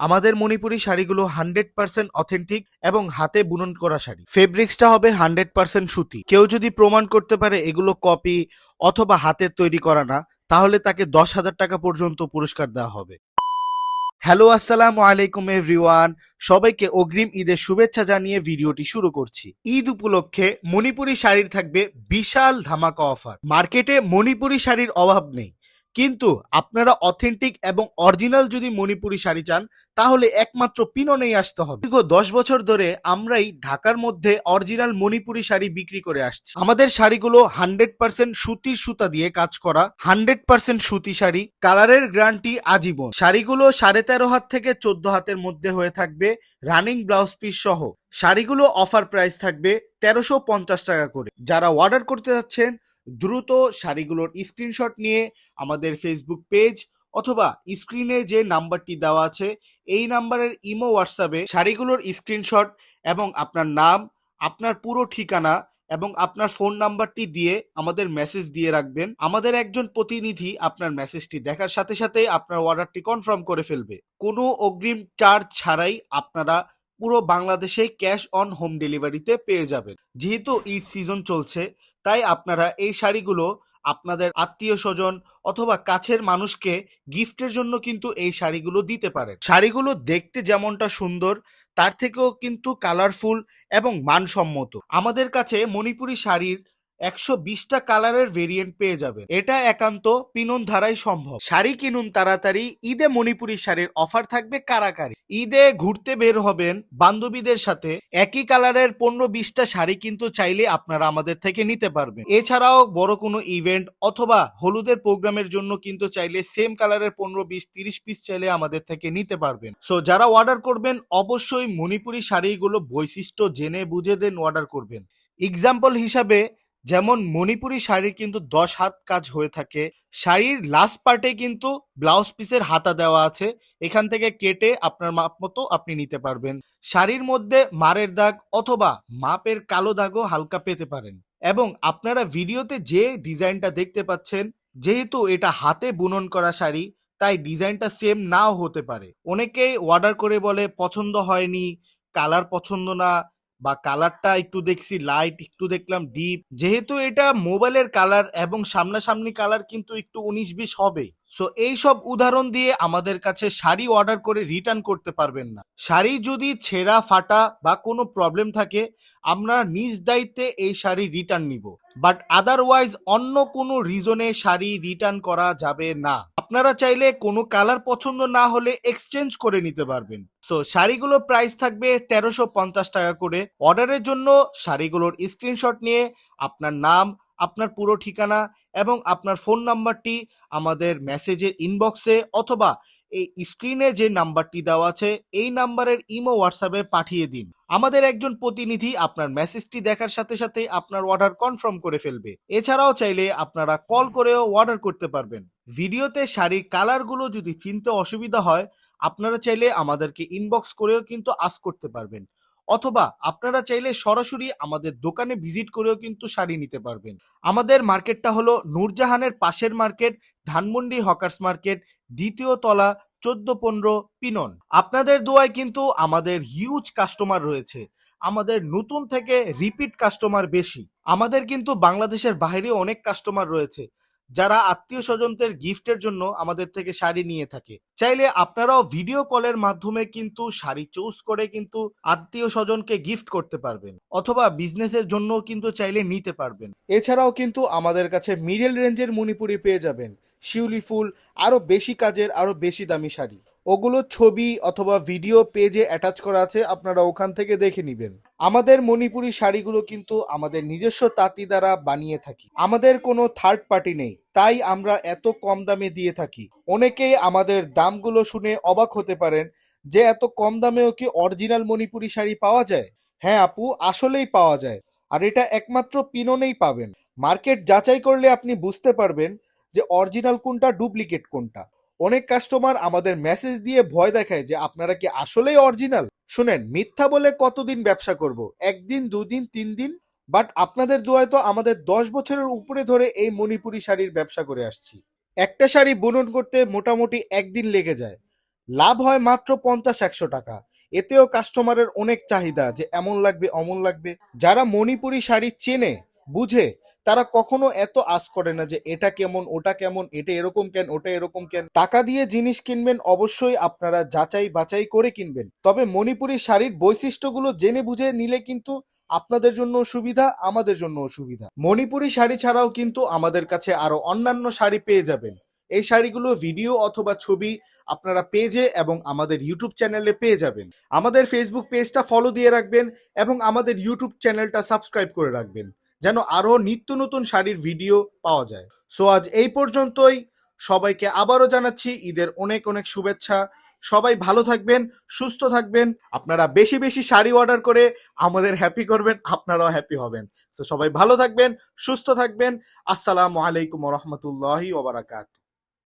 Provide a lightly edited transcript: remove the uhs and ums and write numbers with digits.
আমাদের মণিপুরি শাড়িগুলো 100% অথেন্টিক এবং হাতে বুনন করা শাড়ি। ফেব্রিক্সটা হবে 100% সুতি। কেউ যদি প্রমাণ করতে পারে এগুলো কপি অথবা হাতের তৈরি করা না, তাহলে তাকে 10,000 টাকা পর্যন্ত পুরস্কার দেওয়া হবে। হ্যালো, আসসালামু আলাইকুম এভরিওয়ান। সবাইকে অগ্রিম ঈদের শুভেচ্ছা জানিয়ে ভিডিওটি শুরু করছি। ঈদ উপলক্ষে মণিপুরি শাড়ির থাকবে বিশাল ধামাকা অফার। মার্কেটে মণিপুরি শাড়ির অভাব নেই, কিন্তু আপনারা অথেন্টিক এবং অরিজিনাল যদি মণিপুরি শাড়ি চান তাহলে একমাত্র পিননেই আসতে হবে। দীর্ঘ 10 বছর ধরে আমরাই ঢাকার মধ্যে অরিজিনাল মণিপুরি শাড়ি বিক্রি করে আসছি। আমাদের শাড়িগুলো 100% সুতির সুতা দিয়ে কাজ করা, 100% সুতি শাড়ি, কালারের গ্যারান্টি আজীবন। শাড়িগুলো 13.5 হাত থেকে 14 হাতের মধ্যে হয়ে থাকবে, রানিং ব্লাউজ পিস সহ। শাড়িগুলো অফার প্রাইস থাকবে 1350 টাকা করে। যারা অর্ডার করতে যাচ্ছেন দ্রুত শাড়িগুলোর স্ক্রিনশট নিয়ে আমাদের ফেসবুক পেজ অথবা স্ক্রিনে যে নাম্বারটি দেওয়া আছে এই নাম্বারের ইমো হোয়াটসঅ্যাপে শাড়িগুলোর স্ক্রিনশট এবং আপনার নাম, আপনার পুরো ঠিকানা এবং আপনার ফোন নাম্বারটি দিয়ে আমাদের মেসেজ দিয়ে রাখবেন। আমাদের একজন প্রতিনিধি আপনার মেসেজটি দেখার সাথে সাথে আপনার অর্ডারটি কনফার্ম করে ফেলবে। কোনো অগ্রিম চার্জ ছাড়াই আপনারা পুরো বাংলাদেশে ক্যাশ অন হোম ডেলিভারিতে পেয়ে যাবেন। যেহেতু ঈদ সিজন চলছে, তাই আপনারা এই শাড়িগুলো আপনাদের আত্মীয় স্বজন অথবা কাছের মানুষকে গিফটের জন্য কিন্তু এই শাড়িগুলো দিতে পারেন। শাড়িগুলো দেখতে যেমনটা সুন্দর, তার থেকেও কিন্তু কালারফুল এবং মানসম্মত। আমাদের কাছে মণিপুরি শাড়ির 120টা কালারের ভেরিয়েন্ট পেয়ে যাবেন। এটা একান্ত পিনন ধারাই সম্ভব। শাড়ি কিনুন তাড়াতাড়ি, ঈদে মণিপুরি শাড়ির অফার থাকবে কারাকারি। ঈদে ঘুরতে বের হবেন বান্ধবীদের সাথে, একই কালারের 15-20টা শাড়ি কিন্তু চাইলে আপনারা আমাদের থেকে নিতে পারবেন। এছাড়াও বড় কোনো ইভেন্ট অথবা হলুদের প্রোগ্রামের জন্য কিন্তু চাইলে সেম কালারের 15, 20, 30 পিস চাইলে আমাদের থেকে নিতে পারবেন। সো যারা অর্ডার করবেন অবশ্যই মণিপুরি শাড়িগুলো বৈশিষ্ট্য জেনে বুঝে দেন অর্ডার করবেন। এক্সাম্পল হিসাবে, যেমন মণিপুরি শাড়ির কিন্তু 10 হাত কাজ হয়ে থাকে। শাড়ির লাস্ট পার্টে কিন্তু ব্লাউজ পিসের হাতা দেওয়া আছে, এখান থেকে কেটে আপনার মাপ মতো আপনি নিতে পারবেন। শাড়ির মধ্যে মারের দাগ অথবা মাপের কালো দাগও হালকা পেতে পারেন। এবং আপনারা ভিডিওতে যে ডিজাইনটা দেখতে পাচ্ছেন, যেহেতু এটা হাতে বুনন করা শাড়ি, তাই ডিজাইনটা সেম নাও হতে পারে। অনেকেই অর্ডার করে বলে পছন্দ হয়নি, কালার পছন্দ না, বা কালারটা একটু দেখছি লাইট, একটু দেখলাম ডিপ। যেহেতু এটা মোবাইলের কালার এবং সামনাসামনি কালার কিন্তু একটু 19-20 হবে। সো এই সব উদাহরণ দিয়ে আমাদের কাছে শাড়ি অর্ডার করে রিটার্ন করতে পারবেন না। শাড়ি যদি ছেঁড়া ফাটা বা কোনো প্রবলেম থাকে, আমরা নিজ দায়িত্বে এই শাড়ি রিটার্ন নিব, বাট আদারওয়াইজ অন্য কোনো রিজনে শাড়ি রিটার্ন করা যাবে না। আপনারা চাইলে কোনো কালার পছন্দ না হলে এক্সচেঞ্জ করে নিতে পারবেন। সো শাড়িগুলোর প্রাইস থাকবে 1350 টাকা করে। অর্ডারের জন্য শাড়িগুলোর স্ক্রিনশট নিয়ে আপনার নাম, আপনার পুরো ঠিকানা এবং আপনার ফোন নাম্বারটি আমাদের মেসেজের ইনবক্সে অথবা এই স্ক্রিনে যে নাম্বারটি দেওয়া আছে এই নাম্বারের ইমো হোয়াটসঅ্যাপে পাঠিয়ে দিন। আমাদের একজন প্রতিনিধি আপনার মেসেজটি দেখার সাথে সাথে আপনার অর্ডার কনফার্ম করে ফেলবে। এছাড়াও চাইলে আপনারা কল করেও অর্ডার করতে পারবেন। ভিডিওতে শাড়ির কালারগুলো যদি চিনতে অসুবিধা হয়, আপনারা চাইলে আমাদেরকে ইনবক্স করেও কিন্তু আস্ক করতে পারবেন, অথবা আপনারা চাইলে সরাসরি আমাদের দোকানে ভিজিট করেও কিন্তু শাড়ি নিতে পারবেন। আমাদের মার্কেটটা হলো নূরজাহানের পাশের মার্কেট, ধানমন্ডি হকার্স মার্কেট, দ্বিতীয় তলা, 14-15 পিনন। আপনাদের দোয়ায় কিন্তু আমাদের হিউজ কাস্টমার রয়েছে। আমাদের নতুন থেকে রিপিট কাস্টমার বেশি। আমাদের কিন্তু বাংলাদেশের বাইরেও অনেক কাস্টমার রয়েছে যারা আত্মীয় স্বজনদের গিফটের জন্য আমাদের থেকে শাড়ি নিয়ে থাকে। চাইলে আপনারাও ভিডিও কলের মাধ্যমে কিন্তু শাড়ি চুজ করে কিন্তু আত্মীয় স্বজনকে গিফট করতে পারবেন, অথবা বিজনেসের জন্য কিন্তু চাইলে নিতে পারবেন। এছাড়াও কিন্তু আমাদের কাছে মিডল রেঞ্জের মণিপুরি পেয়ে যাবেন, শিউলি ফুল, আরো বেশি কাজের আরো বেশি দামি শাড়ি। ওগুলো ছবি অথবা ভিডিও পেজে অ্যাটাচ করা আছে, আপনারা ওখান থেকে দেখে নিবেন। আমাদের মণিপুরি শাড়িগুলো কিন্তু আমাদের নিজস্ব তাঁতি দ্বারা বানিয়ে থাকি, আমাদের কোনো থার্ড পার্টি নেই, তাই আমরা এত কম দামে দিয়ে থাকি। অনেকেই আমাদের দামগুলো শুনে অবাক হতে পারেন যে এত কম দামেও কি অরিজিনাল মণিপুরি শাড়ি পাওয়া যায়। হ্যাঁ আপু, আসলেই পাওয়া যায়, আর এটা একমাত্র পিননেই পাবেন। মার্কেট যাচাই করলে আপনি বুঝতে পারবেন যে অরিজিনাল কোনটা ডুপ্লিকেট কোনটা। অনেক কাস্টমার আমাদের মেসেজ দিয়ে ভয় দেখায় যে আপনারা কি আসলেই অরিজিনাল। শুনেন, মিথ্যা বলে কতদিন ব্যবসা করব, একদিন, দুদিন, 3 দিন। বাট আপনাদের দোয়ায় তো আমাদের 10 বছরের উপরে ধরে এই মণিপুরি শাড়ির ব্যবসা করে আসছি। একটা শাড়ি বুনন করতে মোটামুটি একদিন লেগে যায়। লাভ হয় মাত্র 50-100 টাকা। এতেও কাস্টমারের অনেক চাহিদা যে এমন লাগবে অমন লাগবে। যারা মণিপুরি শাড়ি চেনে বুঝে তারা কখনো এত আশ করে না যে এটা কেমন ওটা কেমন, এটা এরকম কেন ওটা এরকম কেন। টাকা দিয়ে জিনিস কিনবেন অবশ্যই আপনারা যাচাই বাছাই করে কিনবেন, তবে মণিপুরি শাড়ির বৈশিষ্ট্যগুলো জেনে বুঝে নিলে কিন্তু আপনাদের জন্য সুবিধা, আমাদের জন্য সুবিধা। মণিপুরি শাড়ি ছাড়াও কিন্তু আমাদের কাছে আরো অন্যান্য শাড়ি পেয়ে যাবেন। এই শাড়িগুলো ভিডিও অথবা ছবি আপনারা পেজে এবং আমাদের ইউটিউব চ্যানেলে পেয়ে যাবেন। আমাদের ফেসবুক পেজটা ফলো দিয়ে রাখবেন এবং আমাদের ইউটিউব চ্যানেলটা সাবস্ক্রাইব করে রাখবেন, যেন আরো নিত্য নতুন শাড়ির ভিডিও পাওয়া যায়। সো আজ এই পর্যন্তই। সবাইকে আবারও জানাচ্ছি ঈদের অনেক অনেক শুভেচ্ছা। সবাই ভালো থাকবেন, সুস্থ থাকবেন। আপনারা বেশি বেশি শাড়ি অর্ডার করে আমাদের হ্যাপি করবেন, আপনারাও হ্যাপি হবেন। তো সবাই ভালো থাকবেন, সুস্থ থাকবেন। আসসালামু আলাইকুম ওয়া রাহমাতুল্লাহি ওয়া বারাকাতুহু।